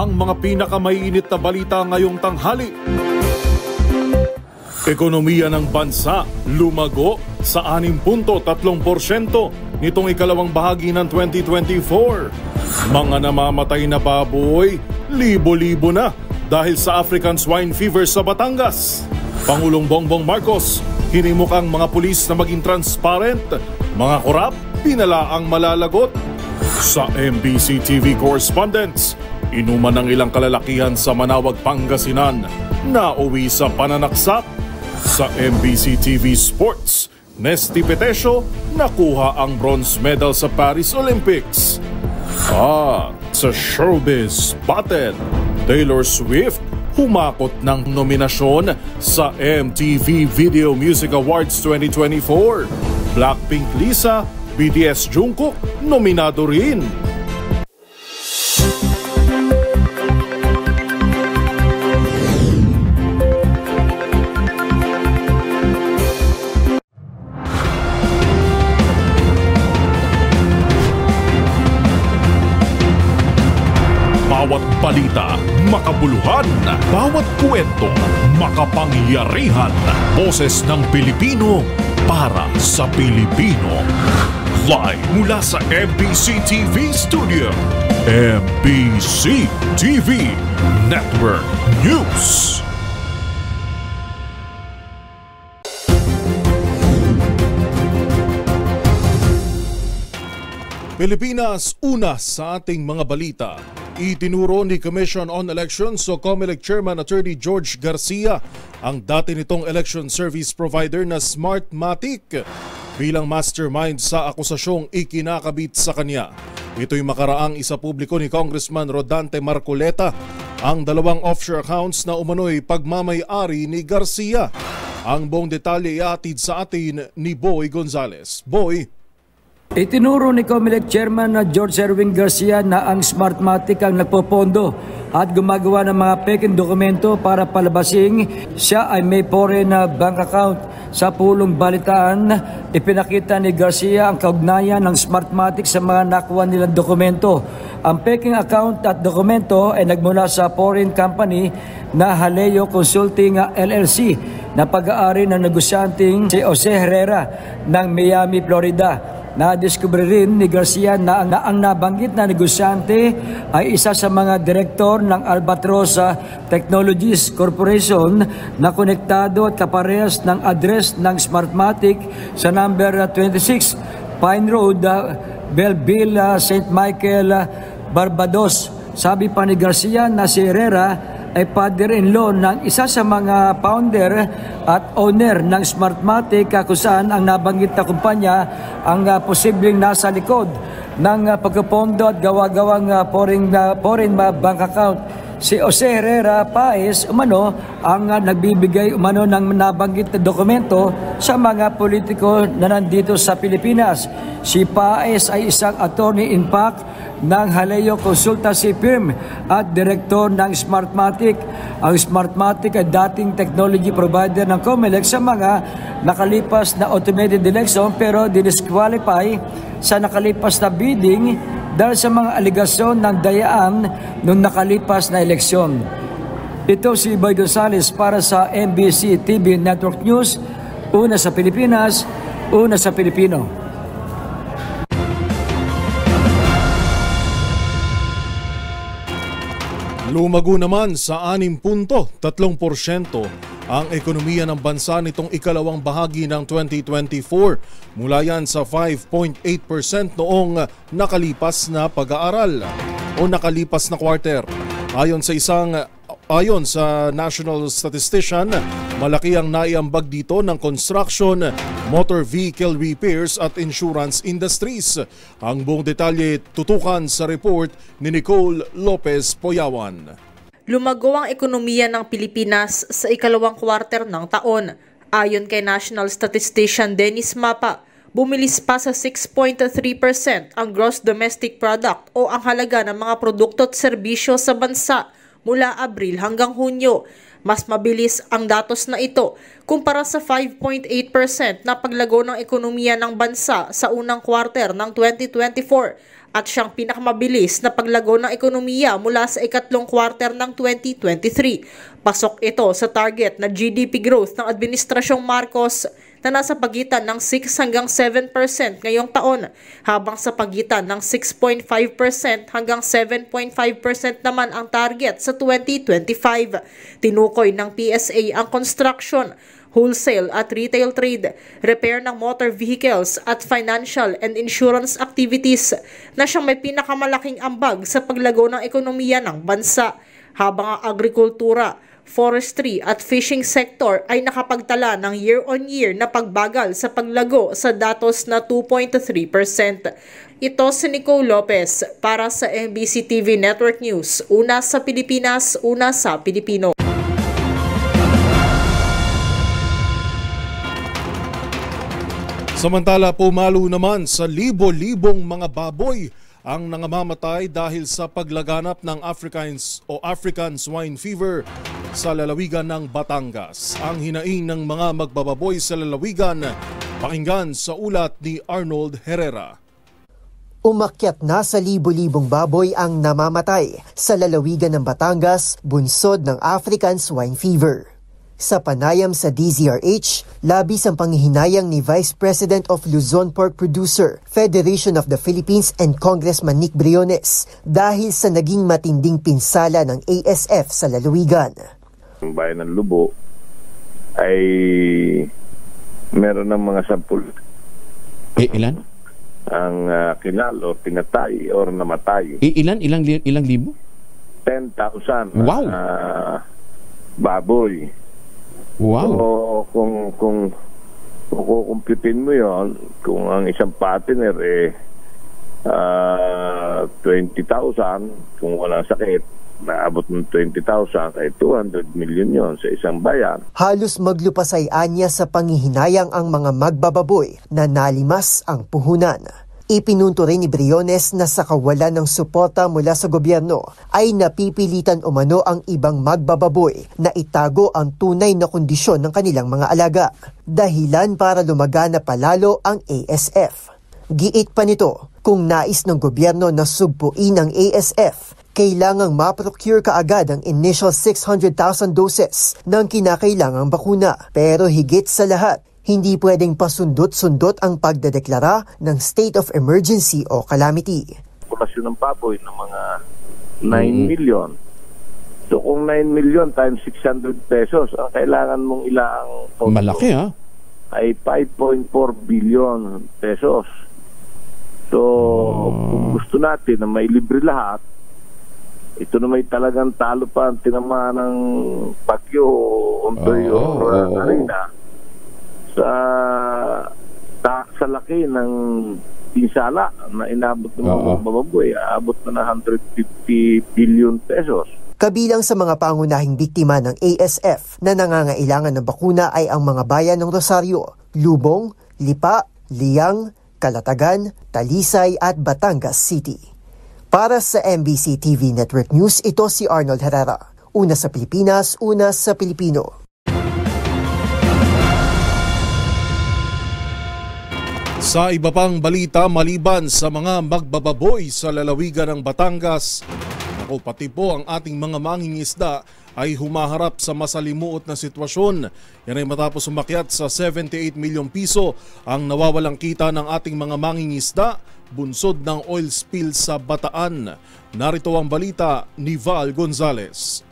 ang mga pinakamainit na balita ngayong tanghali. Ekonomiya ng bansa lumago sa 6.3% nitong ikalawang bahagi ng 2024. Mga namamatay na baboy, libo-libo na dahil sa African swine fever sa Batangas. Pangulong Bongbong Marcos hinimok ang mga pulis na maging transparent. Mga korap, pinalaang malalagot. Sa MBC TV correspondents, inuman ng ilang kalalakihan sa Manawag, Pangasinan na uwi sa pananaksak. Sa MBC TV Sports, Nesty Petesio nakuha ang bronze medal sa Paris Olympics. At sa Showbiz Battle, Taylor Swift humakot ng nominasyon sa MTV Video Music Awards 2024. Blackpink Lisa, BTS Jungkook, nominado rin. Bawat balita, makabuluhan. Bawat kwento, makapangyarihan. Boses ng Pilipino para sa Pilipino. Live mula sa MBC TV Studio. MBC TV Network News. Pilipinas, una sa ating mga balita. Itinuro ni Commission on Elections o COMELEC Chairman Attorney George Garcia ang dati nitong election service provider na Smartmatic bilang mastermind sa akusasyong ikinakabit sa kanya. Ito'y makaraang isa publiko ni Congressman Rodante Marcoleta ang dalawang offshore accounts na umano'y pagmamay-ari ni Garcia. Ang buong detalye iatid sa atin ni Boy Gonzales. Boy. Itinuro ni COMELEC Chairman na George Erwin Garcia na ang Smartmatic ang nagpopondo at gumagawa ng mga peking dokumento para palabasing siya ay may foreign bank account. Sa pulong balitaan, ipinakita ni Garcia ang kaugnayan ng Smartmatic sa mga nakuha nilang dokumento. Ang peking account at dokumento ay nagmula sa foreign company na Haleo Consulting LLC na pag-aari ng negosyanteng si Jose Herrera ng Miami, Florida. Na-discover rin ni Garcia na ang nabanggit na negosyante ay isa sa mga direktor ng Albatross Technologies Corporation na konektado at kaparehas ng address ng Smartmatic sa number 26 Pine Road, Belleville, St. Michael, Barbados. Sabi pa ni Garcia na si Herrera ay father-in-law ng isa sa mga founder at owner ng Smartmatic kung saan ang nabanggit na kumpanya ang posibleng nasa likod ng pagkapondo at gawa-gawang foreign bank account. Si Jose Herrera Paez umano ang nagbibigay umano ng nabanggit na dokumento sa mga politiko na nandito sa Pilipinas. Si Paez ay isang attorney in fact ng Haleo Consultancy Firm at direktor ng Smartmatic. Ang Smartmatic ay dating technology provider ng COMELEC sa mga nakalipas na automated election pero disqualify sa nakalipas na bidding dahil sa mga aligasyon ng dayaan noong nakalipas na eleksyon. Ito si Boy Gonzales para sa MBC TV Network News, una sa Pilipinas, una sa Pilipino. Lumago naman sa 6.3% ang ekonomiya ng bansa nitong ikalawang bahagi ng 2024 mula yan sa 5.8% noong nakalipas na pag-aaral o nakalipas na quarter. Ayon sa National Statistician, malaki ang naiambag dito ng construction, motor vehicle repairs at insurance industries. Ang buong detalye tutukan sa report ni Nicole Lopez Poyawan. Lumago ang ekonomiya ng Pilipinas sa ikalawang kwarter ng taon. Ayon kay National Statistician Dennis Mapa, bumilis pa sa 6.3% ang gross domestic product o ang halaga ng mga produkto at serbisyo sa bansa mula Abril hanggang Hunyo. Mas mabilis ang datos na ito kumpara sa 5.8% na paglago ng ekonomiya ng bansa sa unang quarter ng 2024 at siyang pinakamabilis na paglago ng ekonomiya mula sa ikatlong quarter ng 2023. Pasok ito sa target na GDP growth ng Administrasyong Marcos na nasa pagitan ng 6 hanggang 7% ngayong taon, habang sa pagitan ng 6.5% hanggang 7.5% naman ang target sa 2025. Tinukoy ng PSA ang construction, wholesale at retail trade, repair ng motor vehicles at financial and insurance activities na siyang may pinakamalaking ambag sa paglago ng ekonomiya ng bansa, habang ang agrikultura, forestry at fishing sector ay nakapagtala ng year-on-year na pagbagal sa paglago sa datos na 2.3%. Ito si Nicole Lopez para sa MBC TV Network News. Una sa Pilipinas, una sa Pilipino. Samantala, pumalo naman sa libo-libong mga baboy ang nangamamatay dahil sa paglaganap ng African swine fever sa lalawigan ng Batangas. Ang hinaing ng mga magbababoy sa lalawigan, pakinggan sa ulat ni Arnold Herrera. Umakyat na sa libo-libong baboy ang namamatay sa lalawigan ng Batangas, bunsod ng African swine fever. Sa panayam sa DZRH, labis ang panghihinayang ni Vice President of Luzon Pork Producer, Federation of the Philippines and Congressman Nick Briones dahil sa naging matinding pinsala ng ASF sa lalawigan. Ang bayan ng Lubo ay meron ng mga sampul. Ilan? Ang kinal o tinatay o namatay. Ilang libo? 10,000 Wow. Baboy. Wow. So, kung kukumpitin mo yon, kung ang isang partner 20,000, kung walang sakit, naabot ng 20,000 ay 200 million yon sa isang bayan. Halos maglupasay anya sa panghihinayang ang mga magbababoy na nalimas ang puhunan. Ipinunto rin ni Briones na sa kawalan ng suporta mula sa gobyerno ay napipilitan umano ang ibang magbababoy na itago ang tunay na kondisyon ng kanilang mga alaga, dahilan para lumagana palalo ang ASF. Giit pa nito, kung nais ng gobyerno na sugpuin ang ASF, kailangang ma-procure kaagad ang initial 600,000 doses ng kinakailangang bakuna. Pero higit sa lahat, hindi pwedeng pasundot-sundot ang pagdedeklara ng state of emergency o calamity. Populasyon ng baboy ng mga 9 million. So kung 9 million times 600 pesos, ang kailangan mong ilaang malaki ay 5.4 billion pesos. So kung gusto natin na may libre lahat, ito na may talagang talo pa ang tinamaan ng bagyo o Arena. Sa laki ng pinsala na inabot ng mga bababoy, aabot na 150 billion pesos. Kabilang sa mga pangunahing biktima ng ASF na nangangailangan ng bakuna ay ang mga bayan ng Rosario, Lubong, Lipa, Liang, Calatagan, Talisay at Batangas City. Para sa MBC TV Network News, ito si Arnold Herrera. Una sa Pilipinas, una sa Pilipino. Sa iba pang balita, maliban sa mga magbababoy sa lalawigan ng Batangas, pati po ang ating mga mangingisda ay humaharap sa masalimuot na sitwasyon. Yan ay matapos umakyat sa 78 milyong piso ang nawawalang kita ng ating mga mangingisda bunsod ng oil spill sa Bataan. Narito ang balita ni Val Gonzales.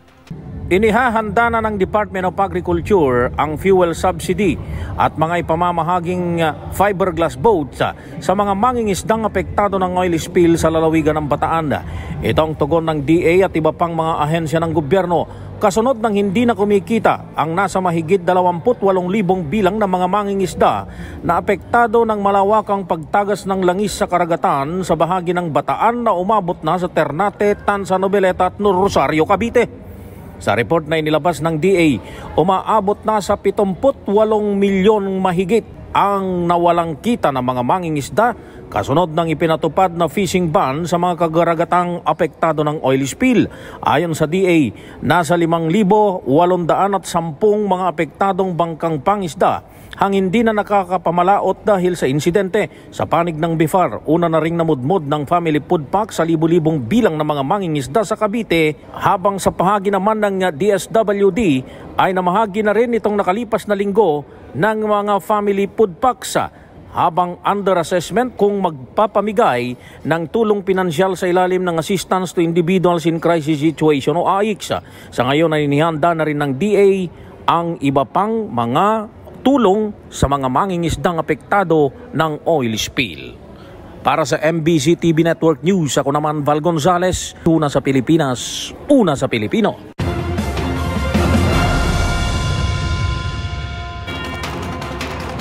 Inihahanda na ng Department of Agriculture ang fuel subsidy at mga ipamamahaging fiberglass boats sa mga mangingisdang apektado ng oil spill sa lalawigan ng Bataan. Ito ang tugon ng DA at iba pang mga ahensya ng gobyerno kasunod ng hindi na kumikita ang nasa mahigit 28,000 bilang ng mga mangingisda na apektado ng malawakang pagtagas ng langis sa karagatan sa bahagi ng Bataan na umabot na sa Ternate, Tanza Noveleta at Rosario, Cavite. Sa report na inilabas ng DA, umaabot na sa 78 milyon mahigit ang nawalang kita ng mga mangingisda kasunod ng ipinatupad na fishing ban sa mga kagaragatang apektado ng oil spill. Ayon sa DA, nasa 5,810 mga apektadong bangkang pangisda ang hindi na nakakapamalaot dahil sa insidente. Sa panig ng BIFAR, una na ring namudmod ng family food pack sa libu-libong bilang ng mga mangingisda sa Cavite, habang sa pahagi naman ng DSWD ay namahagi na rin itong nakalipas na linggo ng mga family food packs, habang under assessment kung magpapamigay ng tulong pinansyal sa ilalim ng Assistance to Individuals in Crisis Situation o AICS. Sa ngayon ay inihanda na rin ng DA ang iba pang mga tulong sa mga mangingisdang apektado ng oil spill. Para sa MBC TV Network News, ako naman Val Gonzales, una sa Pilipinas, una sa Pilipino.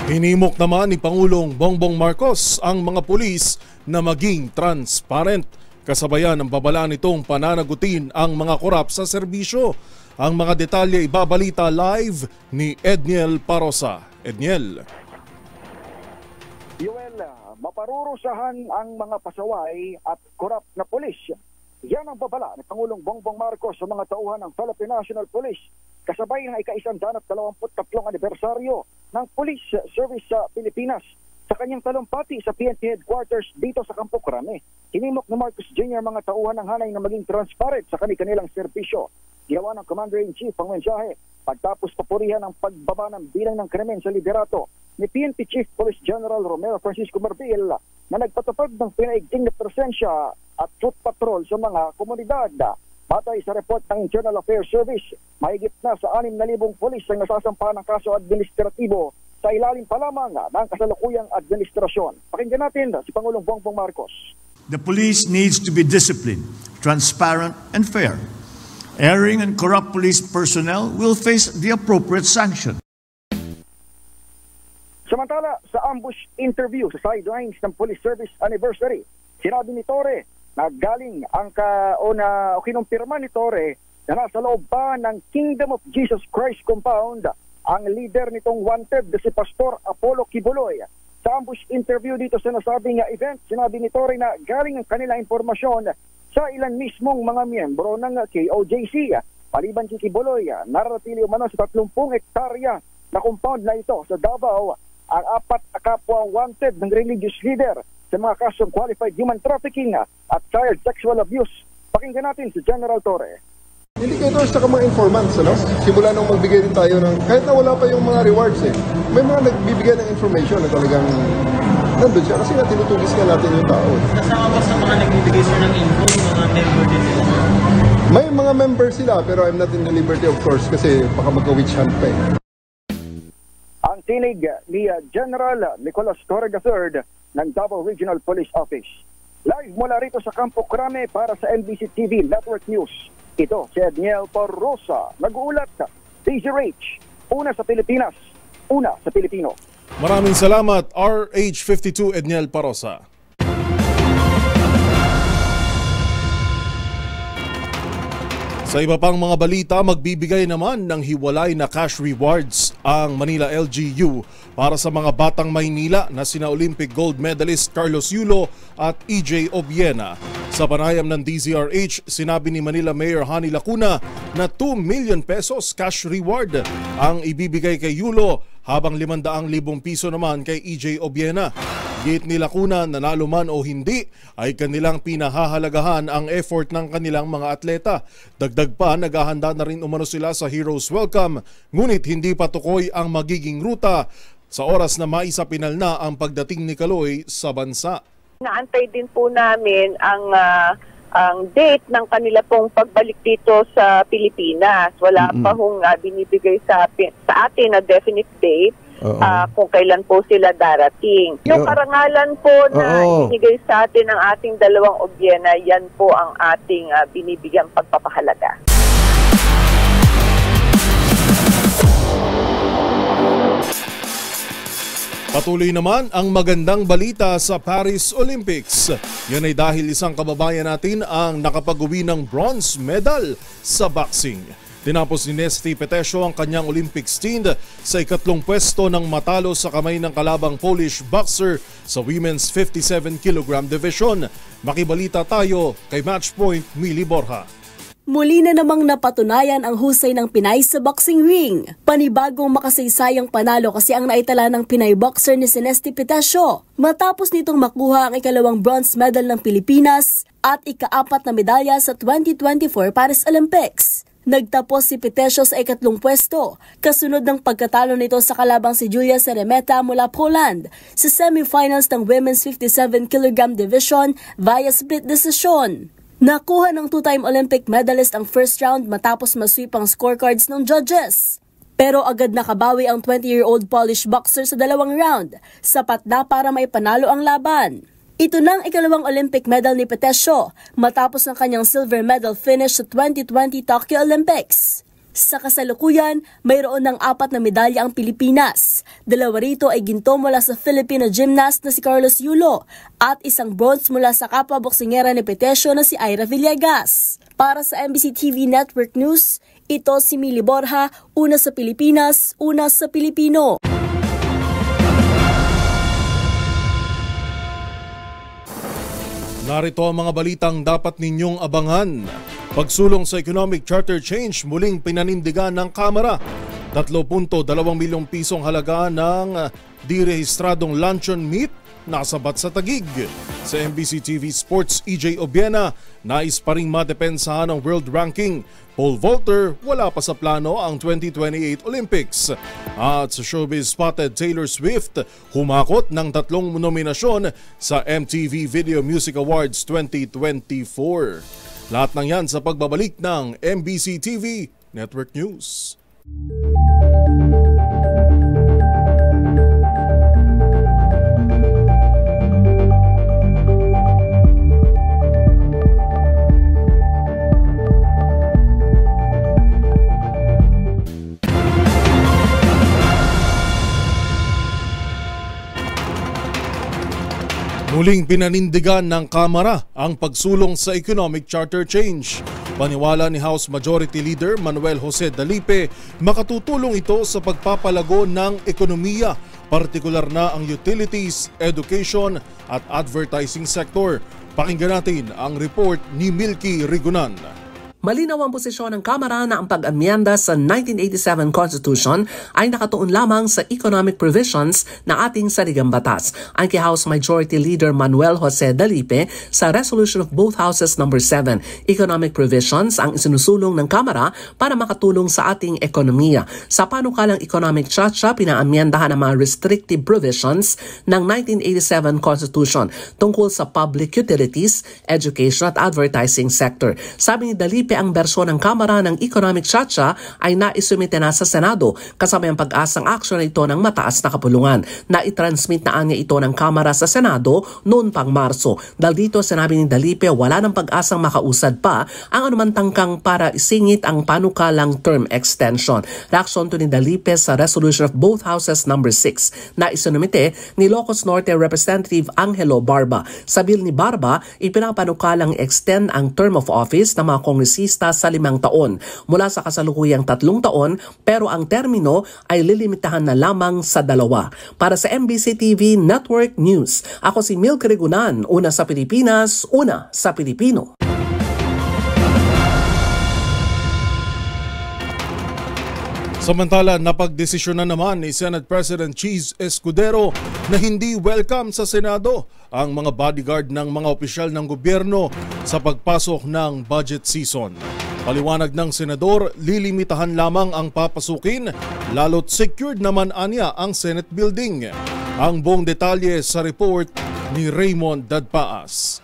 Hinimok naman ni Pangulong Bongbong Marcos ang mga pulis na maging transparent. Kasabayan ng babala nitong pananagutin ang mga korap sa serbisyo. Ang mga detalye ibabalita live ni Edniel Parosa. Edniel. Yoel, maparurusahan ang mga pasaway at korap na pulis. Yan ang babala ni Pangulong Bongbong Marcos sa mga tauhan ng Philippine National Police kasabay ng ika-123 anibersaryo ng Police Service sa Pilipinas. Sa kanyang talumpati sa PNP Headquarters dito sa Campo Crame, hinimok ni Marcos Jr. mga tauhan ng hanay na maging transparent sa kanilang serbisyo. Ginawa ng Commander-in-Chief ang mensahe pagtapos papurihan ang pagbaba ng bilang ng krimen sa liderato ni PNP Chief Police General Romeo Francisco Marbil na nagpatupad ng pinaigting na presensya at foot patrol sa mga komunidad. Batay sa report ng Internal Affairs Service, mahigit na sa 6,000 pulis ang nasasampahan ng kaso administratibo sa ilalim pa lamang ng kasalukuyang administrasyon. Pakinggan natin si Pangulong Bongbong Marcos. The police needs to be disciplined, transparent, and fair. Erring and corrupt police personnel will face the appropriate sanction. Samantala, sa ambush interview sa sidelines ng Police Service Anniversary, sinabi ni Torre na galing ang kinumpirma ni Torre na nasa loob pa ng Kingdom of Jesus Christ compound ang leader nitong wanted na si Pastor Apollo Kibuloy. Sa ambush interview dito sa nasabing event, sinabi ni Torre na galing ang kanilang impormasyon sa ilan mismong mga miyembro ng KOJC. Paliban si Kibuloy, naratili umano sa 30 hektarya na compound na ito sa Davao ang 4 kapwa wanted ng religious leader sa mga kasong qualified human trafficking at child sexual abuse. Pakinggan natin si General Torre. Indicators sa mga informants, simula nung magbigay din tayo ng, kahit na wala pa yung mga rewards may mga nagbibigay ng information na talagang nandun siya kasi tinutugis nga natin yung tao. Kasama ba sa mga nagbibigay sir ng info, mga member din sila? May mga member sila pero I'm not in the liberty of course kasi baka magka-witch hunt pa Ang tinig ni General Nicolas Torre III ng Davao Regional Police Office. Live mula rito sa Campo Crame para sa MBC TV Network News. Ito si Edniel Parosa, nag-uulat, DZRH, una sa Pilipinas, una sa Pilipino. Maraming salamat, RH52 Edniel Parosa. Sa iba pang mga balita, magbibigay naman ng hiwalay na cash rewards ang Manila LGU para sa mga batang Maynila na sina Olympic gold medalist Carlos Yulo at EJ Obiena. Sa panayam ng DZRH, sinabi ni Manila Mayor Hani Lacuna na 2 million pesos cash reward ang ibibigay kay Yulo habang 500,000 piso naman kay EJ Obiena. Gate ni Lacuna, nanalo man o hindi, ay kanilang pinahahalagahan ang effort ng kanilang mga atleta. Dagdag pa, naghahanda na rin umano sila sa Heroes Welcome, ngunit hindi pa tukoy ang magiging ruta sa oras na maisapinal na ang pagdating ni Kaloy sa bansa. Naantay din po namin ang date ng kanila pong pagbalik dito sa Pilipinas. Wala pa hong binibigay sa atin na definite date. Kung kailan po sila darating. Yung karangalan po na binigay sa atin ng ating dalawang Obiena, yan po ang ating binibigyang pagpapahalaga. Patuloy naman ang magandang balita sa Paris Olympics. Yan ay dahil isang kababayan natin ang nakapag-uwi ng bronze medal sa boxing. Tinapos ni Nesty Petesio ang kanyang Olympic stint sa ikatlong pwesto ng matalo sa kamay ng kalabang Polish boxer sa women's 57 kg division. Makibalita tayo kay Matchpoint Mili Borja. Muli na namang napatunayan ang husay ng Pinay sa boxing ring. Panibagong makasaysayang panalo kasi ang naitala ng Pinay boxer ni Nesty Petesio matapos nitong makuha ang ikalawang bronze medal ng Pilipinas at ika-4 na medalya sa 2024 Paris Olympics. Nagtapos si Petesio sa ikatlong pwesto, kasunod ng pagkatalo nito sa kalabang si Julia Seremeta mula Poland sa semifinals ng women's 57 kg division via split decision. Nakuha ng two-time Olympic medalist ang first round matapos masweep ang scorecards ng judges. Pero agad nakabawi ang 20-year-old Polish boxer sa dalawang round, sapat na para maipanalo ang laban. Ito nang ikalawang Olympic medal ni Petesio matapos ng kanyang silver medal finish sa 2020 Tokyo Olympics. Sa kasalukuyan, mayroon ng 4 na medalya ang Pilipinas. 2 rito ay ginto mula sa Filipino gymnast na si Carlos Yulo at 1 bronze mula sa kapwa boksingera ni Petesio na si Ira Villegas. Para sa MBC TV Network News, ito si Mili Borja, una sa Pilipinas, una sa Pilipino. Narito ang mga balitang dapat ninyong abangan. Pagsulong sa economic charter change, muling pinanindigan ng Kamara. 3.2 milyong pisong halaga ng direhistradong luncheon meat nasabat sa Taguig. Sa MBC TV Sports, EJ Obiena, nais pa ring madepensahan ang world ranking. Pole vaulter, wala pa sa plano ang 2028 Olympics. At sa showbiz spotted, Taylor Swift humakot ng 3 nominasyon sa MTV Video Music Awards 2024. Lahat ng yan sa pagbabalik ng MBC TV Network News. Muling pinanindigan ng Kamara ang pagsulong sa economic charter change. Paniwala ni House Majority Leader Manuel Jose Dalipe, makatutulong ito sa pagpapalago ng ekonomiya, partikular na ang utilities, education at advertising sector. Pakinggan natin ang report ni Milky Rigunan. Malinaw ang posisyon ng Kamara na ang pag-amyenda sa 1987 Constitution ay nakatuon lamang sa economic provisions na ating saligang batas. Ang kay House Majority Leader Manuel Jose Dalipe sa Resolution of Both Houses No. 7, economic provisions ang isinusulong ng Kamara para makatulong sa ating ekonomiya. Sa panukalang economic charter, pinaamyendahan ang mga restrictive provisions ng 1987 Constitution tungkol sa public utilities, education at advertising sector. Sabi ni Dalipe, ang bersyon ng Kamara ng Economic Charter ay naisumite na sa Senado kasama ang pag-asang aksyon ito ng mataas na kapulungan. Naitransmit na niya ito ng Kamara sa Senado noon pang Marso. Dahil dito sinabi ni Dalipe wala ng pag-asang makausad pa ang anuman tangkang para isingit ang panukalang term extension. Reaksyon to ni Dalipe sa Resolution of Both Houses No. 6 na isinumite ni Ilocos Norte Representative Angelo Barba. Sa bill ni Barba, ipinapanukalang extend ang term of office ng mga kongresista sa 5 taon mula sa kasalukuyang 3 taon, pero ang termino ay lilimitahan na lamang sa 2. Para sa MBC TV Network News, ako si Milky Rigunan, una sa Pilipinas, una sa Pilipino. Samantala, napagdesisyon na naman ni Senate President Cheese Escudero na hindi welcome sa Senado ang mga bodyguard ng mga opisyal ng gobyerno sa pagpasok ng budget season. Paliwanag ng senador, lilimitahan lamang ang papasukin, lalo't secured naman anya ang Senate building. Ang buong detalye sa report ni Raymond Dadpaas.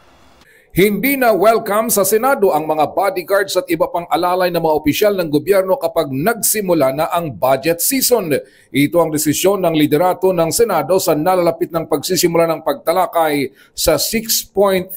Hindi na welcome sa Senado ang mga bodyguards at iba pang alalay na mga opisyal ng gobyerno kapag nagsimula na ang budget season. Ito ang desisyon ng liderato ng Senado sa nalalapit ng pagsisimula ng pagtalakay sa 6.352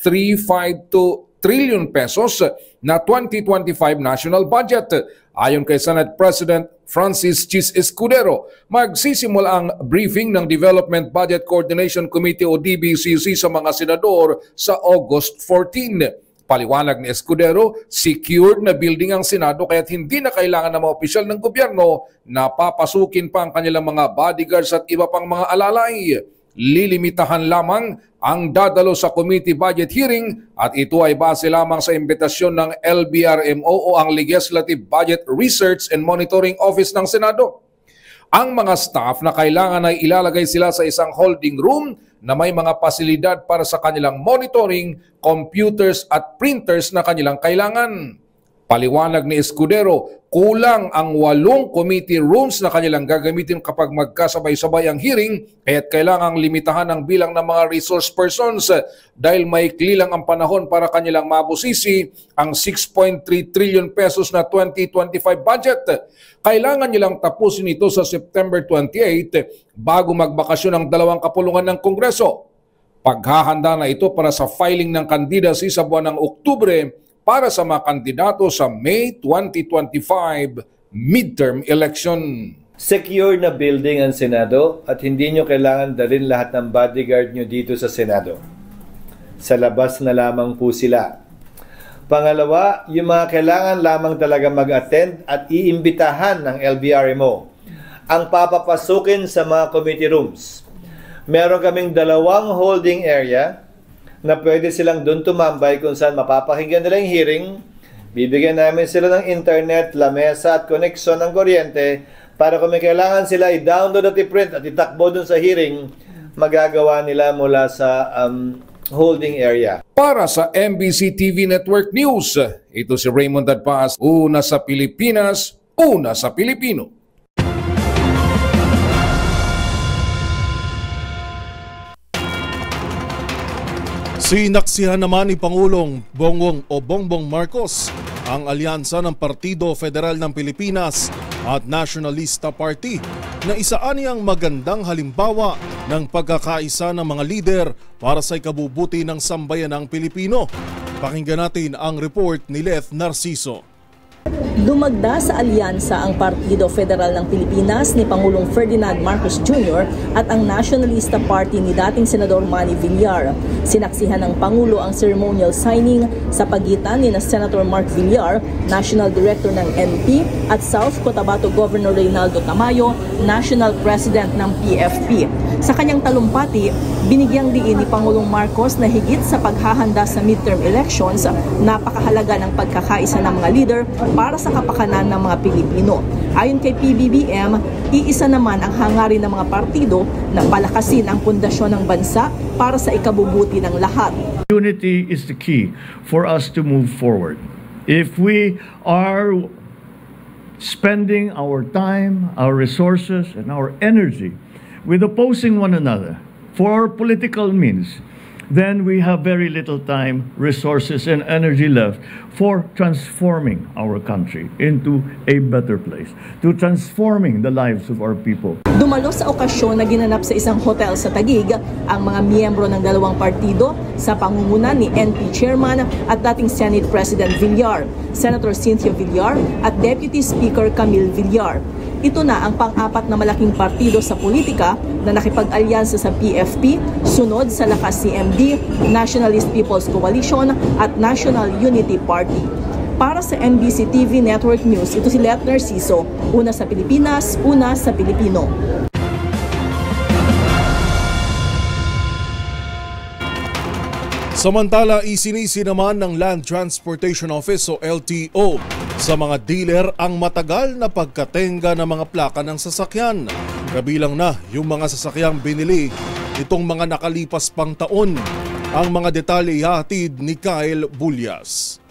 trillion pesos na 2025 national budget. Ayon kay Senate President Francis Cheese Escudero, magsisimula ang briefing ng Development Budget Coordination Committee o DBCC sa mga senador sa August 14. Paliwanag ni Escudero, secured na building ang Senado kaya't hindi na kailangan ng mga opisyal ng gobyerno na papasukin pa ang kanilang mga bodyguards at iba pang mga alalay. Lilimitahan lamang ang dadalo sa committee budget hearing at ito ay base lamang sa imbitasyon ng LBRMO o ang Legislative Budget Research and Monitoring Office ng Senado. Ang mga staff na kailangan ay ilalagay sila sa isang holding room na may mga pasilidad para sa kanilang monitoring, computers at printers na kanilang kailangan. Paliwanag ni Escudero, kulang ang 8 committee rooms na kanilang gagamitin kapag magkasabay-sabay ang hearing kaya't kailangang limitahan ang bilang ng mga resource persons dahil maikli lang ang panahon para kanilang mabusisi ang 6.3 trillion pesos na 2025 budget. Kailangan nilang tapusin ito sa September 28 bago magbakasyon ang 2 kapulungan ng Kongreso. Paghahanda na ito para sa filing ng candidacy sa buwan ng Oktubre para sa mga kandidato sa May 2025 midterm election. Secure na building ang Senado at hindi nyo kailangan dalhin lahat ng bodyguard nyo dito sa Senado. Sa labas na lamang po sila. Pangalawa, yung mga kailangan lamang talaga mag-attend at iimbitahan ng LBRMO ang papapasukin sa mga committee rooms. Meron kaming 2 holding area na pwede silang doon tumambay kung saan mapapakinggan nila yung hearing. Bibigyan namin sila ng internet, lamesa at koneksyon ng kuryente para kung may kailangan sila i-download at i-print at itakbo doon sa hearing, magagawa nila mula sa holding area. Para sa MBC TV Network News, ito si Raymond Dadpaz, una sa Pilipinas, una sa Pilipino. Sinaksihan naman ni Pangulong Bongbong Marcos ang alyansa ng Partido Federal ng Pilipinas at Nationalista Party na isaaniyang magandang halimbawa ng pagkakaisa ng mga lider para sa ikabubuti ng sambayanang Pilipino. Pakinggan natin ang report ni Leth Narciso. Dumagda sa alyansa ang Partido Federal ng Pilipinas ni Pangulong Ferdinand Marcos Jr. at ang Nationalista Party ni dating Senador Manny Villar. Sinaksihan ng Pangulo ang ceremonial signing sa pagitan ni Senator Mark Villar, National Director ng NP, at South Cotabato Governor Reynaldo Tamayo, National President ng PFP. Sa kanyang talumpati, binigyang diin ni Pangulong Marcos na higit sa paghahanda sa midterm elections, napakahalaga ng pagkakaisa ng mga leader para sa kapakanan ng mga Pilipino. Ayon kay PBBM, iisa naman ang hangarin ng mga partido na palakasin ang pundasyon ng bansa para sa ikabubuti ng lahat. Unity is the key for us to move forward. If we are spending our time, our resources, and our energy with opposing one another for our political means, then we have very little time, resources, and energy left for transforming our country into a better place, to transforming the lives of our people. Dumalo sa okasyon na ginanap sa isang hotel sa Taguig ang mga miyembro ng 2 partido sa pangunguna ni NP Chairman at dating Senate President Villar, Senator Cynthia Villar at Deputy Speaker Camille Villar. Ito na ang pang-4 na malaking partido sa politika na nakipag-alyansa sa PFP, sunod sa lakas CMD, Nationalist People's Coalition at National Unity Party. Para sa MBC TV Network News, ito si Leth Narciso, una sa Pilipinas, una sa Pilipino. Samantala, isinisi naman ng Land Transportation Office o LTO sa mga dealer ang matagal na pagkatenga ng mga plaka ng sasakyan. Kabilang na yung mga sasakyang binili itong mga nakalipas pang taon. Ang mga detalye ihatid ni Kyle Bulyas.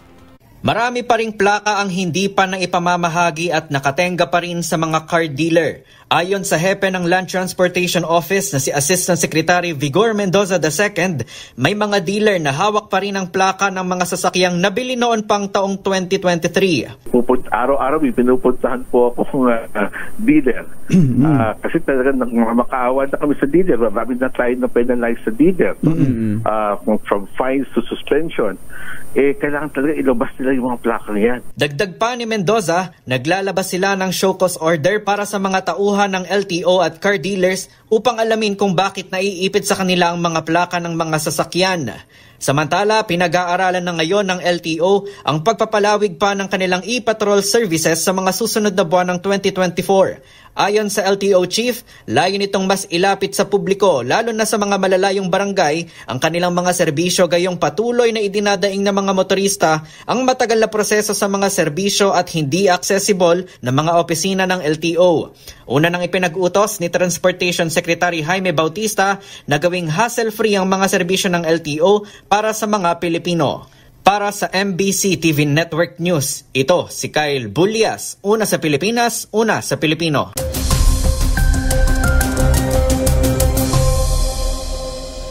Marami pa ring plaka ang hindi pa naipamamahagi at nakatenga pa rin sa mga car dealer. Ayon sa hepe ng Land Transportation Office na si Assistant Secretary Vigor Mendoza II, may mga dealer na hawak pa rin ang plaka ng mga sasakyang nabili noon pang taong 2023. Araw-araw pinupuntahan po ako dealer. Kasi talaga makaawa na kami sa dealer. Marami na tayo na penalize sa dealer. From fines to suspension. Kailangan talaga ilabas nila yung mga plaka niyan. Dagdag pa ni Mendoza, naglalabas sila ng show cause order para sa mga tauhan ng LTO at car dealers upang alamin kung bakit naiipit sa kanila ang mga plaka ng mga sasakyan. Samantala, pinag-aaralan na ngayon ng LTO ang pagpapalawig pa ng kanilang e-patrol services sa mga susunod na buwan ng 2024. Ayon sa LTO chief, layo nitong mas ilapit sa publiko lalo na sa mga malalayong barangay ang kanilang mga serbisyo, gayong patuloy na idinadaing ng mga motorista ang matagal na proseso sa mga serbisyo at hindi accessible na mga opisina ng LTO. Una nang ipinag-utos ni Transportation Secretary Jaime Bautista na gawing hassle-free ang mga serbisyo ng LTO para sa mga Pilipino. Para sa MBC TV Network News, ito si Kyle Bulias, una sa Pilipinas, una sa Pilipino.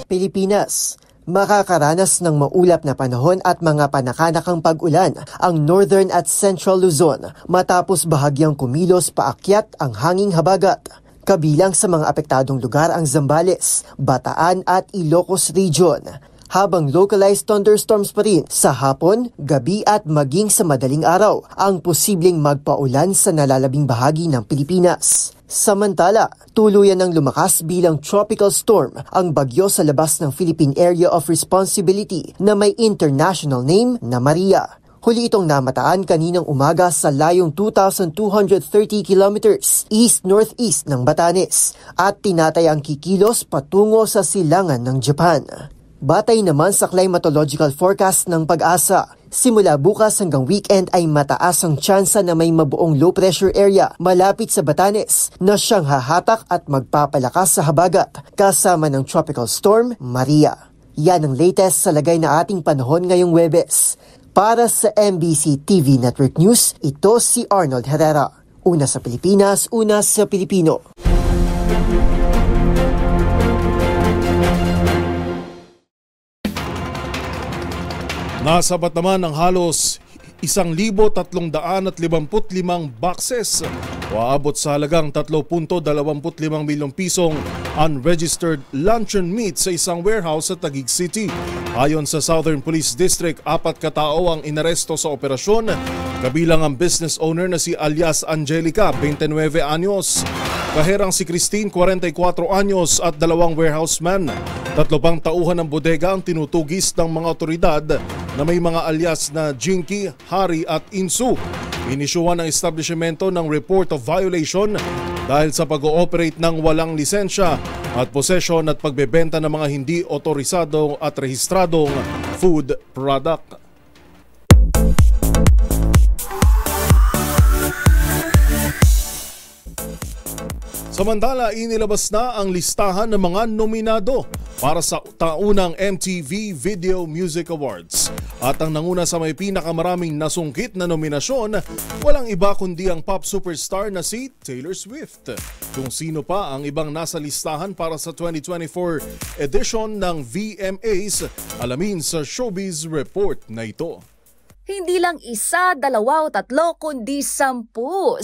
Pilipinas. Makakaranas ng maulap na panahon at mga panakanakang pag-ulan ang Northern at Central Luzon matapos bahagyang kumilos paakyat ang hanging habagat. Kabilang sa mga apektadong lugar ang Zambales, Bataan at Ilocos Region. Habang localized thunderstorms pa rin sa hapon, gabi at maging sa madaling araw ang posibleng magpaulan sa nalalabing bahagi ng Pilipinas. Samantala, tuluyan ng lumakas bilang tropical storm ang bagyo sa labas ng Philippine Area of Responsibility na may international name na Maria. Huli itong namataan kaninang umaga sa layong 2,230 kilometers east-northeast ng Batanes at tinatayang kikilos patungo sa silangan ng Japan. Batay naman sa climatological forecast ng Pag-asa, simula bukas hanggang weekend ay mataas ang tsansa na may mabuong low pressure area malapit sa Batanes na siyang hahatak at magpapalakas sa habagat kasama ng tropical storm Maria. Yan ang latest sa lagay na ating panahon ngayong Huwebes. Para sa MBC TV Network News, ito si Arnold Herrera. Una sa Pilipinas, una sa Pilipino. Nasabat naman ng halos 1,355 boxes o aabot sa halagang 3.25 milyong pisong unregistered luncheon meat sa isang warehouse sa Taguig City. Ayon sa Southern Police District, 4 katao ang inaresto sa operasyon, kabilang ang business owner na si alias Angelica, 29 anyos, kaherang si Christine, 44 anyos at 2 warehouseman. 3 pang tauhan ng bodega ang tinutugis ng mga otoridad na may mga alias na Jinky, Hari at Insu. Inisyuhan ng establishmento ng report of violation dahil sa pag-ooperate ng walang lisensya at possession at pagbebenta ng mga hindi otorisado at rehistradong food product. Samantala, inilabas na ang listahan ng mga nominado para sa taunang MTV Video Music Awards. At ang nanguna sa may pinakamaraming nasungkit na nominasyon, walang iba kundi ang pop superstar na si Taylor Swift. Kung sino pa ang ibang nasa listahan para sa 2024 edition ng VMAs, alamin sa Showbiz Report na ito. Hindi lang 1, 2, 3, kundi 10. 10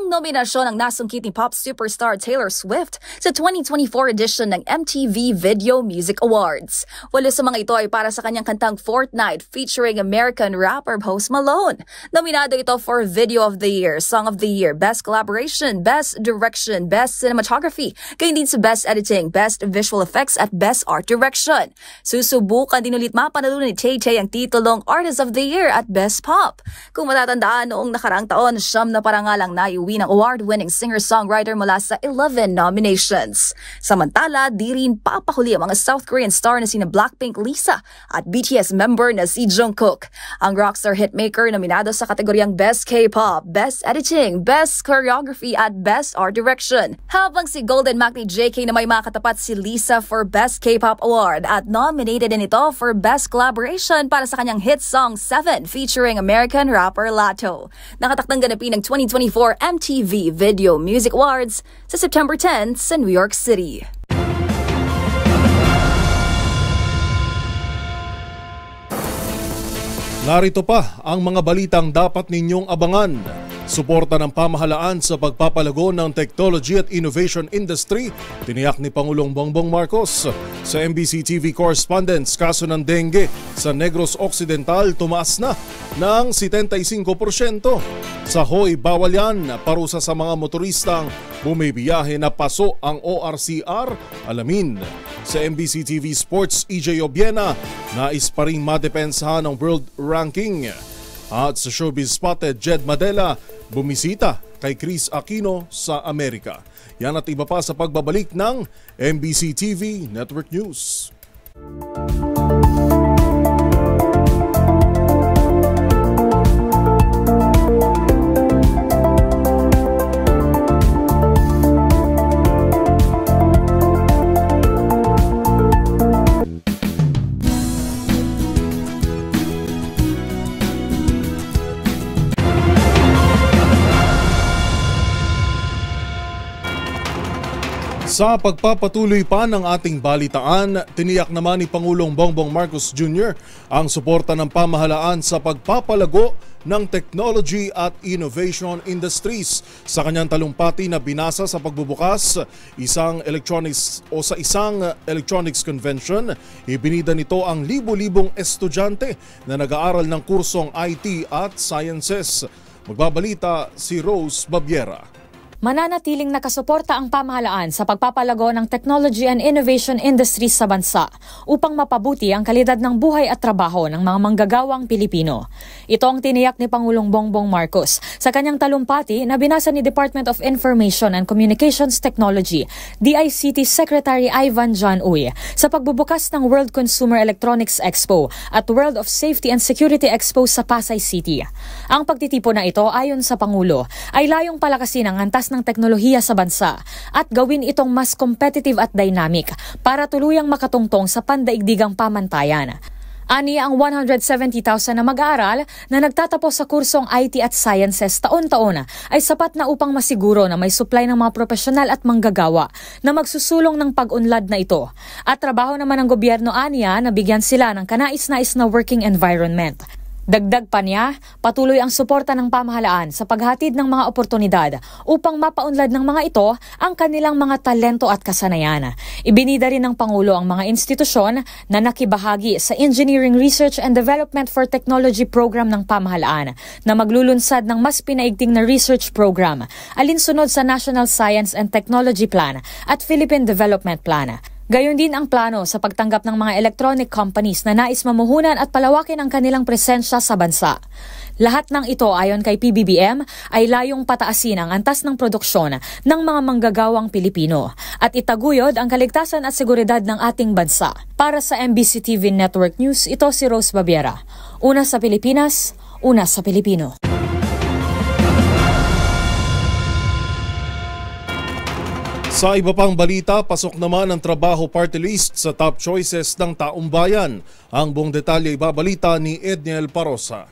nominasyon ang nasungkit ni pop superstar Taylor Swift sa 2024 edition ng MTV Video Music Awards. 8 sa mga ito ay para sa kanyang kantang Fortnite featuring American rapper Post Malone. Nominado ito for Video of the Year, Song of the Year, Best Collaboration, Best Direction, Best Cinematography, gayon din sa Best Editing, Best Visual Effects at Best Art Direction. Susubukan din ulit mapanalunan ni Tay-Tay ang titulong Artist of the Year at Best Pop. Kung matatandaan, noong nakaraang taon, 9 na parangalang naiuwi ng award-winning singer-songwriter mula sa 11 nominations. Samantala, di rin papahuli ang mga South Korean star na sina Blackpink Lisa at BTS member na si Jungkook. Ang rockstar hitmaker nominado sa kategoryang Best K-Pop, Best Editing, Best Choreography at Best Art Direction. Habang si Golden Mac ni JK na may makatapat si Lisa for Best K-Pop Award at nominated din ito for Best Collaboration para sa kanyang hit song 7 featuring American rapper Lato. Nakatakdang ganapin ng 2024 MTV Video Music Awards sa September 10 sa New York City. Narito pa ang mga balitang dapat ninyong abangan. Suporta ng pamahalaan sa pagpapalago ng technology at innovation industry, tiniyak ni Pangulong Bongbong Marcos. Sa MBC TV correspondents, kaso ng dengue sa Negros Occidental tumaas na ng 75%. Sa Hoy, bawal yan, parusa sa mga motoristang bumibiyahe na paso ang ORCR. Alamin sa MBC TV Sports, EJ Obiena, nais pa rin madepensahan ng world ranking. At sa Showbiz Spotted, Jed Madela, bumisita kay Chris Aquino sa Amerika. Yan at iba pa sa pagbabalik ng MBC TV Network News. Sa pagpapatuloy pa ng ating balitaan, tiniyak naman ni Pangulong Bongbong Marcos Jr. ang suporta ng pamahalaan sa pagpapalago ng technology at innovation industries. Sa kanyang talumpati na binasa sa pagbubukas sa isang electronics convention, ibinida nito ang libo-libong estudyante na nag-aaral ng kursong IT at Sciences. Magbabalita si Rose Babiera. Mananatiling nakasuporta ang pamahalaan sa pagpapalago ng technology and innovation industries sa bansa upang mapabuti ang kalidad ng buhay at trabaho ng mga manggagawang Pilipino. Ito ang tiniyak ni Pangulong Bongbong Marcos sa kanyang talumpati na binasa ni Department of Information and Communications Technology, DICT Secretary Ivan John Uy, sa pagbubukas ng World Consumer Electronics Expo at World of Safety and Security Expo sa Pasay City. Ang pagtitipon na ito ayon sa Pangulo ay layong palakasin ang antas ng teknolohiya sa bansa at gawin itong mas competitive at dynamic para tuluyang makatungtong sa pandaigdigang pamantayan. Ani ang 170,000 na mag-aaral na nagtatapos sa kursong IT at Sciences taon-taon ay sapat na upang masiguro na may supply ng mga profesional at manggagawa na magsusulong ng pag-unlad na ito. At trabaho naman ng gobyerno aniya na bigyan sila ng kanais-nais na working environment. Dagdag pa niya, patuloy ang suporta ng pamahalaan sa paghatid ng mga oportunidad upang mapaunlad ng mga ito ang kanilang mga talento at kasanayan. Ibinida rin ng Pangulo ang mga institusyon na nakibahagi sa Engineering Research and Development for Technology program ng pamahalaan na maglulunsad ng mas pinaigting na research program alinsunod sa National Science and Technology Plan at Philippine Development Plan. Gayon din ang plano sa pagtanggap ng mga electronic companies na nais mamuhunan at palawakin ang kanilang presensya sa bansa. Lahat ng ito ayon kay PBBM ay layong pataasin ang antas ng produksyon ng mga manggagawang Pilipino at itaguyod ang kaligtasan at seguridad ng ating bansa. Para sa MBC TV Network News, ito si Rose Babiera. Una sa Pilipinas, una sa Pilipino. Sa iba pang balita, pasok naman ang trabaho party list sa top choices ng taong bayan. Ang buong detalye ibabalita ni Edniel Parosa.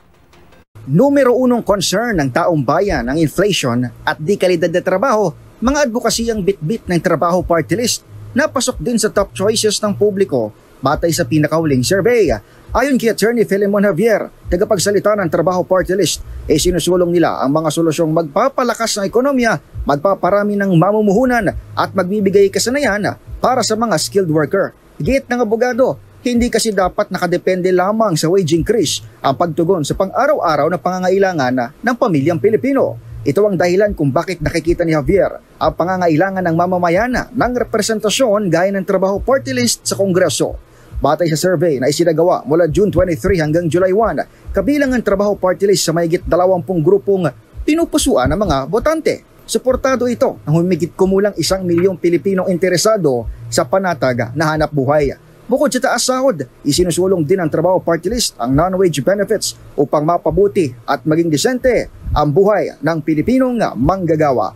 Numero 1 concern ng taong bayan ang inflation at di kalidad na trabaho. Mga advokasiyang bit-bit ng trabaho party list na pasok din sa top choices ng publiko batay sa pinakahuling survey. Ayon kay Attorney Filemon Javier, tagapagsalita ng trabaho party list, sinusulong nila ang mga solusyong magpapalakas ng ekonomiya, magpaparami ng mamumuhunan at magbibigay kasanayan para sa mga skilled worker. Higit ng abogado, hindi kasi dapat nakadepende lamang sa wage increase ang pagtugon sa pang-araw-araw na pangangailangan ng pamilyang Pilipino. Ito ang dahilan kung bakit nakikita ni Javier ang pangangailangan ng mamamayan ng representasyon gaya ng trabaho party list sa Kongreso. Batay sa survey na isinagawa mula June 23 hanggang July 1, kabilang ang trabaho party list sa mahigit 20 grupong pinupusuan ng mga botante. Suportado ito ng humigit kumulang 1 milyong Pilipinong interesado sa panatag na hanap buhay. Bukod sa taas sahod, isinusulong din ang trabaho party list ang non-wage benefits upang mapabuti at maging disente ang buhay ng Pilipinong manggagawa.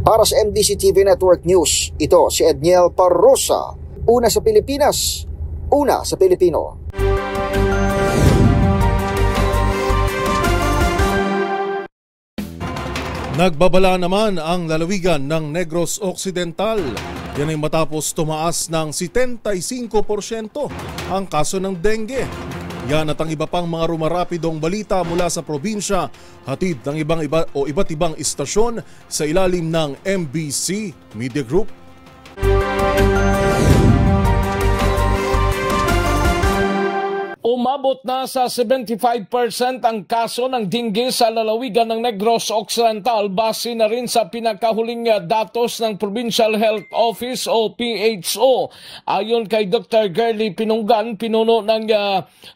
Para sa MBC TV Network News, ito si Edniel Parosa. Una sa Pilipinas, una sa Pilipino. Nagbabala naman ang lalawigan ng Negros Occidental. Yan ay matapos tumaas ng 75% ang kaso ng dengue. Yan at ang iba pang mga rumarapidong balita mula sa probinsya, hatid ng iba't ibang istasyon sa ilalim ng MBC Media Group. Umabot na sa 75% ang kaso ng dengue sa lalawigan ng Negros Occidental base na rin sa pinakahuling datos ng Provincial Health Office o PHO. Ayon kay Dr. Gerly Pinunggan, pinuno ng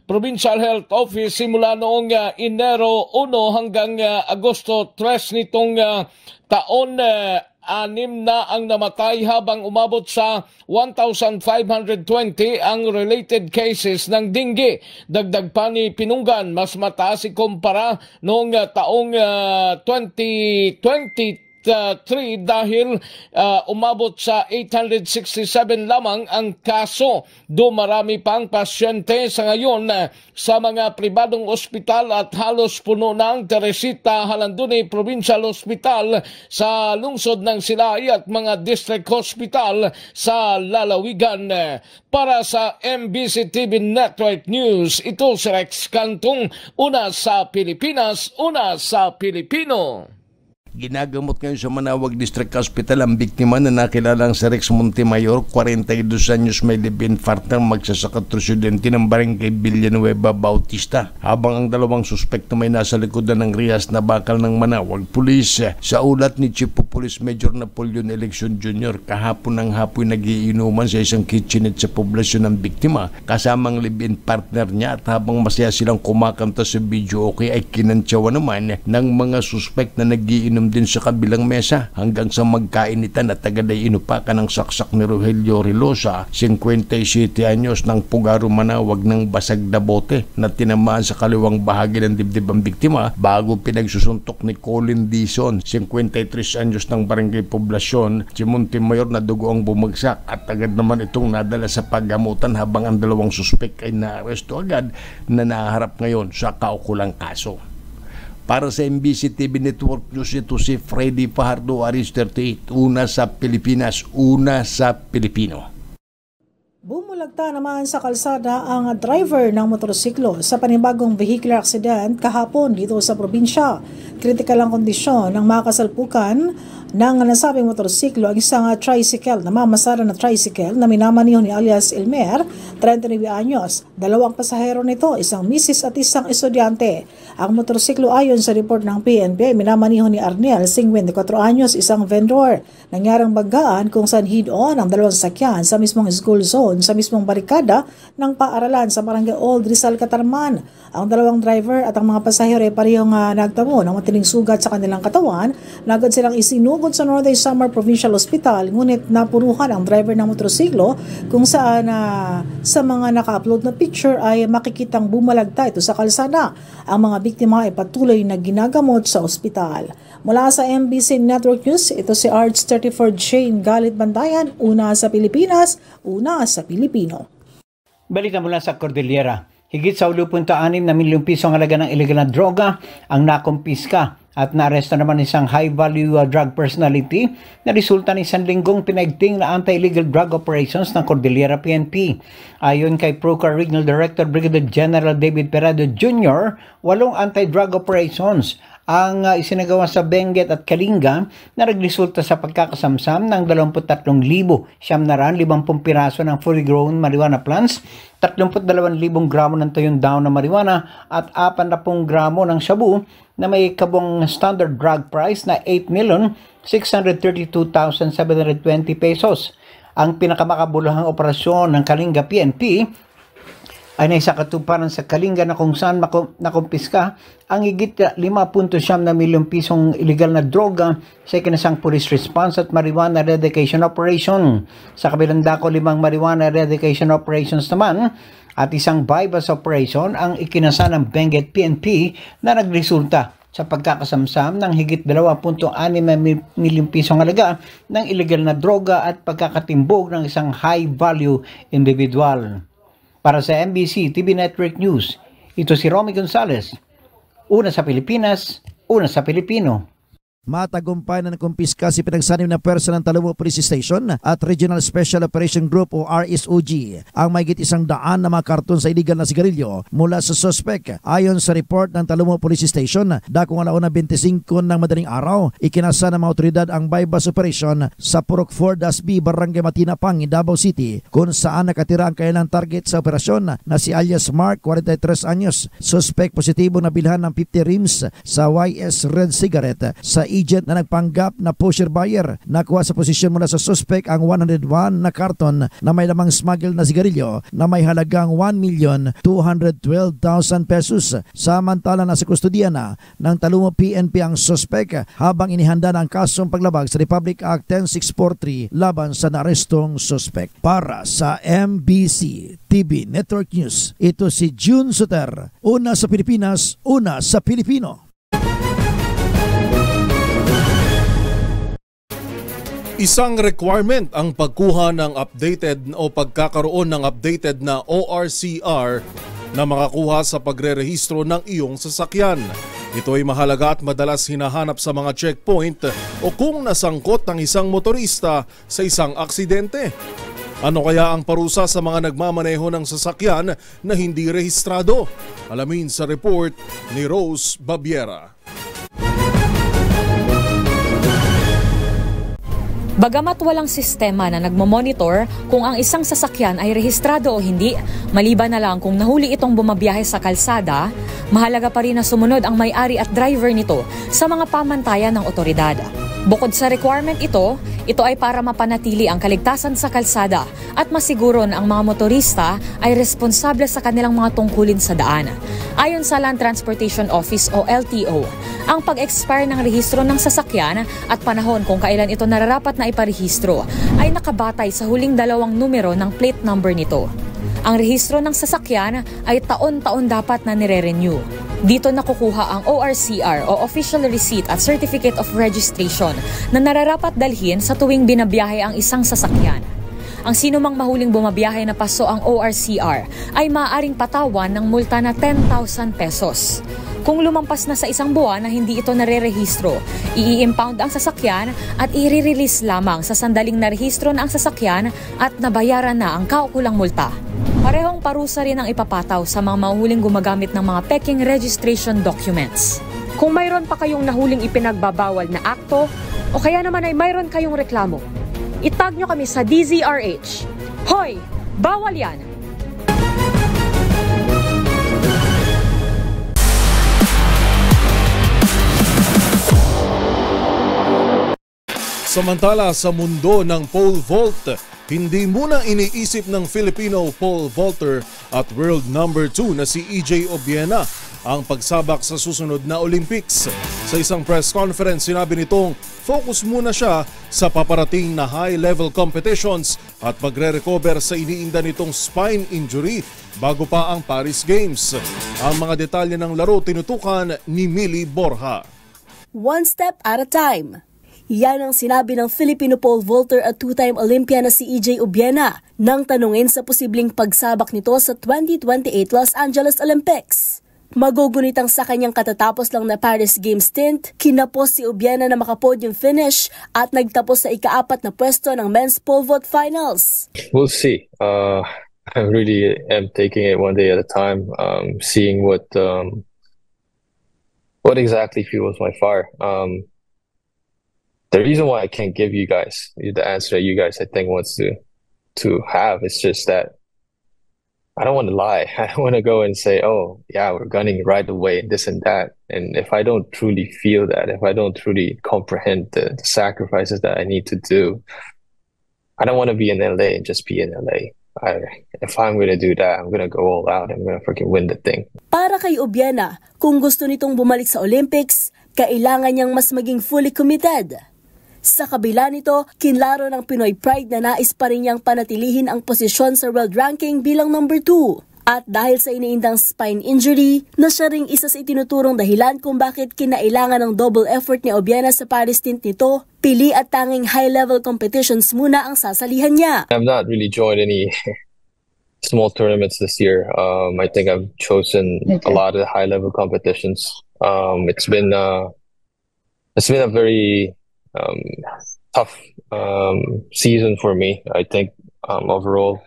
Provincial Health Office simula noong Enero 1 hanggang Agosto 3 nitong taon, 6 na ang namatay habang umabot sa 1,520 ang related cases ng dengue. Dagdag pa ni Pinunggan, mas mataas ikumpara noong taong 2023 dahil umabot sa 867 lamang ang kaso. Dumarami pang pasyente sa ngayon sa mga pribadong ospital at halos puno ng Teresita Halanduni Provincial Hospital sa lungsod ng Silay at mga district hospital sa lalawigan. Para sa MBC TV Network News, ito si Rex Cantong, una sa Pilipinas, una sa Pilipino. Ginagamot ngayon sa Manawag District Hospital ang biktima na nakilalang si Rex Montemayor, 42 anyos, may live-in partner, magsasaka residente ng Barangay Villanueva Bautista. Habang ang dalawang suspekto may nasa likodan ng rihas na bakal ng Manawag Police. Sa ulat ni Chief of Police Major Napoleon Election Jr., kahapon ng hapon nagiinuman sa isang kitchenette sa poblasyon ng biktima kasamang live-in partner niya, at habang masaya silang kumakanta sa video okay ay kinantsawa naman ng mga suspect na nagiinom din sa kabilang mesa hanggang sa magkainitan at agad ay inupakan ng saksak ni Rogelio Rilosa, 57 anyos, ng Pugaro Manawag ng basag na bote na tinamaan sa kaliwang bahagi ng dibdib ang biktima bago pinagsusuntok ni Colin Dizon, 53 anyos, ng Barangay Poblasyon, si Montemayor, na dugo ang bumagsak at agad naman itong nadala sa paggamutan habang ang dalawang suspek ay naaresto agad na naharap ngayon sa kaukulang kaso. Para sa MBC TV Network News, ito si Freddy Fajardo, Aris 38, una sa Pilipinas, una sa Pilipino. Bumulagta naman sa kalsada ang driver ng motorsiklo sa panibagong vehicular accident kahapon dito sa probinsya. Kritikal ang kondisyon ng makasalpukan ng nasabing motorsiklo ang isang tricycle, namamasada na tricycle na minamaniho ni alias Elmer, 39 anyos. Dalawang pasahero nito, isang misis at isang estudyante. Ang motorsiklo ayon sa report ng PNP, minamaniho ni Arnel, 54 anyos, isang vendor. Nangyarang banggaan kung saan head-on ang dalawang sakyan sa mismong school zone, sa mismong barikada ng paaralan sa Barangay Old Rizal, Catarman. Ang dalawang driver at ang mga pasahero ay parehong nagtamo ng matiling sugat sa kanilang katawan. Nagad silang isinugod sa Northern Samar Provincial Hospital, ngunit napuruhan ang driver ng motorsiklo kung saan sa mga naka-upload na picture ay makikitang bumalagta ito sa kalsada. Ang mga biktima ay patuloy na ginagamot sa ospital. Mula sa MBC Network News, ito si Arts 34 Jane Galit Bandayan, una sa Pilipinas, una sa Pilipino. Balita mula sa Cordillera. Higit sa 10.6 na milyong piso ang halaga ng illegal na droga ang nakumpiska at naaresto naman isang high-value drug personality na resulta ng isang linggong pinaigting na anti-illegal drug operations ng Cordillera PNP. Ayon kay Procor Regional Director Brigadier General David Perado Jr., 8 anti-drug operations ang isinagawa sa Benguet at Kalinga na nagresulta sa pagkakasamsam ng 23,750 piraso ng fully grown marijuana plants, 32,000 gramo ng tuyong daon na marijuana at 40 gramo ng shabu na may kabong standard drug price na 8,632,720 pesos. Ang pinakamakabuluhang operasyon ng Kalinga PNP ay naisakatuparan sa Kalinga na kung saan nakumpiska ang higit 5.7 na milyong pisong illegal na droga sa ikinasang police response at marijuana eradication operation. Sa kabilang dako, 5 marijuana eradication operations naman at isang bypass operation ang ikinasa ng Benguet PNP na nagresulta sa pagkakasamsam ng higit 2.6 milyong pisong halaga ng illegal na droga at pagkakatimbog ng isang high-value individual. Para sa MBC TV Network News, ito si Romy Gonzalez, una sa Pilipinas, una sa Pilipino. Matagumpay na nakumpiska si pinagsanib na pwersa ng Taluma Police Station at Regional Special Operation Group o RSOG ang mahigit 100 na mga karton sa iligal na sigarilyo mula sa suspect. Ayon sa report ng Taluma Police Station, dakong 25 ng madaling araw, ikinasa ng mga otoridad ang bypass operation sa Purok 4 Dasbi, Barangay Matinapang, Davao City, kung saan nakatira ang kailang target sa operasyon na si alias Mark, 43 anyos. Suspect positibo na bilhan ng 50 rims sa YS Red Cigarette sa agent na nagpanggap na pusher buyer. Nakuha sa posisyon mula sa suspect ang 101 na karton na may lamang smuggled na sigarilyo na may halagang 1,212,000 pesos. Samantala nasa kustodiya na ng Taluma PNP ang suspect habang inihanda na ang kasong paglabag sa Republic Act 10643 laban sa naarestong suspect. Para sa MBC TV Network News, ito si June Suter. Una sa Pilipinas, una sa Pilipino. Isang requirement ang pagkuha ng updated o pagkakaroon ng updated na ORCR na makakuha sa pagrerehistro ng iyong sasakyan. Ito ay mahalaga at madalas hinahanap sa mga checkpoint o kung nasangkot ang isang motorista sa isang aksidente. Ano kaya ang parusa sa mga nagmamaneho ng sasakyan na hindi rehistrado? Alamin sa report ni Rose Babiera. Bagamat walang sistema na nagmomonitor kung ang isang sasakyan ay rehistrado o hindi, maliban na lang kung nahuli itong bumabiyahe sa kalsada, mahalaga pa rin na sumunod ang may-ari at driver nito sa mga pamantayan ng otoridad. Bukod sa requirement ito ay para mapanatili ang kaligtasan sa kalsada at masiguro na ang mga motorista ay responsable sa kanilang mga tungkulin sa daan. Ayon sa Land Transportation Office o LTO, ang pag-expire ng rehistro ng sasakyan at panahon kung kailan ito nararapat na iparehistro ay nakabatay sa huling 2 numero ng plate number nito. Ang rehistro ng sasakyan ay taon-taon dapat na nire-renew. Dito nakukuha ang ORCR o Official Receipt at Certificate of Registration na nararapat dalhin sa tuwing binabiyahe ang isang sasakyan. Ang sinumang mahuling bumabiyahe na paso ang ORCR ay maaaring patawan ng multa na 10,000 pesos. Kung lumampas na sa isang buwan na hindi ito nare-rehistro, i-impound ang sasakyan at i-release lamang sa sandaling narehistro na ang sasakyan at nabayaran na ang kaukulang multa. Parehong parusa rin ang ipapataw sa mga mahuling gumagamit ng mga peking registration documents. Kung mayroon pa kayong nahuling ipinagbabawal na akto o kaya naman ay mayroon kayong reklamo, itag nyo kami sa DZRH. Hoy! Bawal yan! Samantala sa mundo ng pole vault, hindi muna iniisip ng Filipino pole vaulter at world number 2 na si EJ Obiena ang pagsabak sa susunod na Olympics. Sa isang press conference, sinabi nitong focus muna siya sa paparating na high-level competitions at magre-recover sa iniinda nitong spine injury bago pa ang Paris Games. Ang mga detalye ng laro tinutukan ni Millie Borja. One step at a time. Yan ang sinabi ng Filipino pole vaulter at two-time Olympian na si EJ Obiena nang tanungin sa posibleng pagsabak nito sa 2028 Los Angeles Olympics. Magugunitang sa kanyang katatapos lang na Paris Games stint, kinapos si Obiena na makapodium finish at nagtapos sa ika-4 na pwesto ng men's pole vault finals. We'll see. I really am taking it one day at a time, seeing what exactly fuels my fire. The reason why I can't give you guys the answer that you guys I think wants to have is just that I don't want to lie. I don't want to go and say, oh yeah, we're gunning right away, this and that. And if I don't truly feel that, if I don't truly comprehend the sacrifices that I need to do, I don't want to be in LA and just be in LA. If I'm going to do that, I'm going to go all out. I'm going to freaking win the thing. Para kay Obiena, kung gusto nitong bumalik sa Olympics, kailangan niyang mas maging fully committed. Sa kabila nito, kinlaro ng Pinoy Pride na nais pa rin niyang panatilihin ang posisyon sa world ranking bilang number 2. At dahil sa iniindang spine injury, na siya ring isa sa itinuturong dahilan kung bakit kinailangan ng double effort ni Obiena sa Paris stint nito, pili at tanging high-level competitions muna ang sasalihan niya. I've not really joined any small tournaments this year. I think I've chosen a lot of high-level competitions. It's been it's been a very tough season for me. I think overall,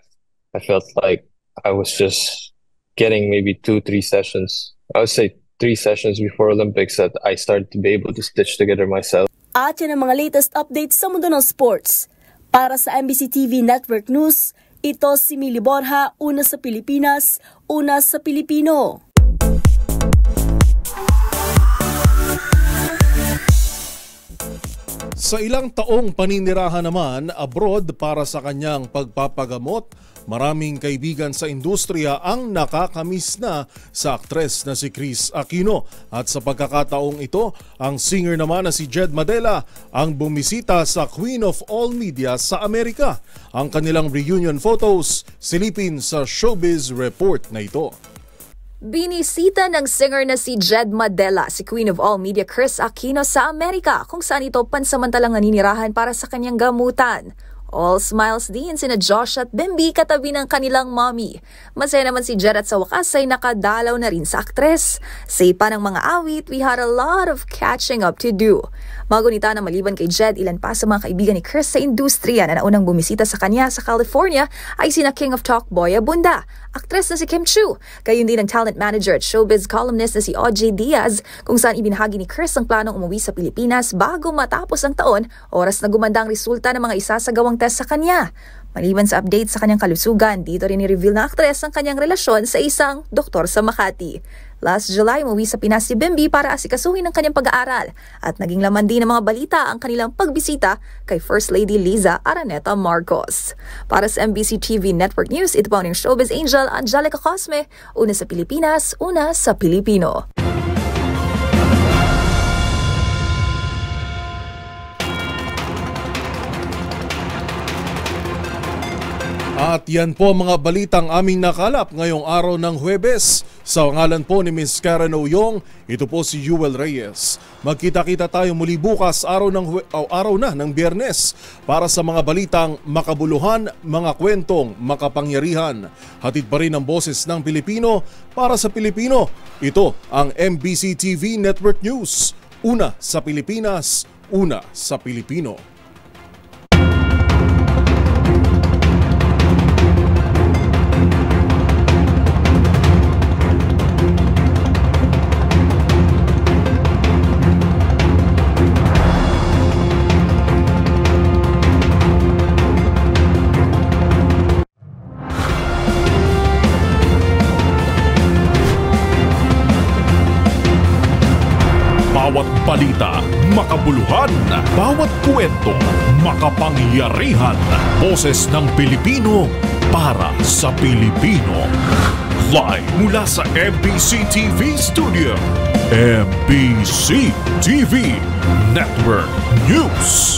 I felt like I was just getting maybe 2-3 sessions. I would say 3 sessions before Olympics that I started to be able to stitch together myself. At yan ang mga latest updates sa mundo ng sports. Para sa MBC TV Network News, ito si Mili Borja, una sa Pilipinas, una sa Pilipino. Sa ilang taong paninirahan naman abroad para sa kanyang pagpapagamot, maraming kaibigan sa industriya ang nakakamiss na sa aktres na si Kris Aquino. At sa pagkakataong ito, ang singer naman na si Jed Madela ang bumisita sa Queen of All Media sa Amerika. Ang kanilang reunion photos silipin sa Showbiz Report na ito. Binisita ng singer na si Jed Madela si Queen of All Media Kris Aquino sa Amerika kung saan ito pansamantalang naninirahan para sa kanyang gamutan. All smiles din sina Josh at Bimbi katabi ng kanilang mommy. Masaya naman si Jed at sa wakas ay nakadalaw na rin sa aktres. Sa ipa ng mga awit, we had a lot of catching up to do. Magunita na maliban kay Jed, ilan pa sa mga kaibigan ni Kris sa industriya na naunang bumisita sa kanya sa California ay sina King of Talk Boy Abunda, aktres na si Kim Chu, gayon din ang talent manager at showbiz columnist na si OJ Diaz, kung saan ibinahagi ni Kris ang planong umuwi sa Pilipinas bago matapos ang taon, oras na gumanda ang resulta ng mga isasagawang test sa kanya. Maliban sa update sa kanyang kalusugan, dito rin ni-reveal na aktres ang kanyang relasyon sa isang doktor sa Makati. Last July, umuwi sa Pinas si Bimbi para asikasuhin ang kanyang pag-aaral at naging laman din ng mga balita ang kanilang pagbisita kay First Lady Liza Araneta Marcos. Para sa MBC TV Network News, ito po ang showbiz angel Angelica Cosme, una sa Pilipinas, una sa Pilipino. At yan po mga balitang aming nakalap ngayong araw ng Huwebes. Sa ngalan po ni Ms. Karen Oyong, ito po si Jewel Reyes. Magkita-kita tayo muli bukas araw na ng Biyernes para sa mga balitang makabuluhan, mga kwentong makapangyarihan. Hatid pa rin ang boses ng Pilipino para sa Pilipino. Ito ang MBC TV Network News. Una sa Pilipinas, una sa Pilipino. Bawat balita, makabuluhan. Bawat kwento, makapangyarihan. Boses ng Pilipino para sa Pilipino. Live mula sa MBC TV Studio. MBC TV Network News.